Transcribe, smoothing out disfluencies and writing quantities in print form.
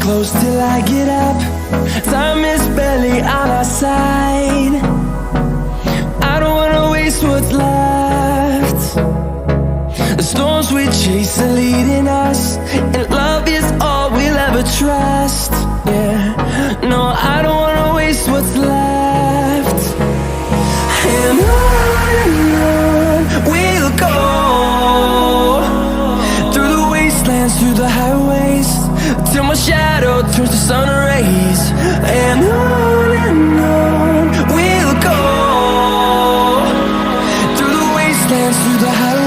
close till I get up. Time is barely on our side. I don't wanna waste what's left. The storms we chase are leading us, and love is all we'll ever trust. Yeah, no, I don't wanna waste what's left. And on we'll go, through the wastelands, through the highways, till my shadow turns to sun rays. And on we'll go, through the wastelands, through the highways.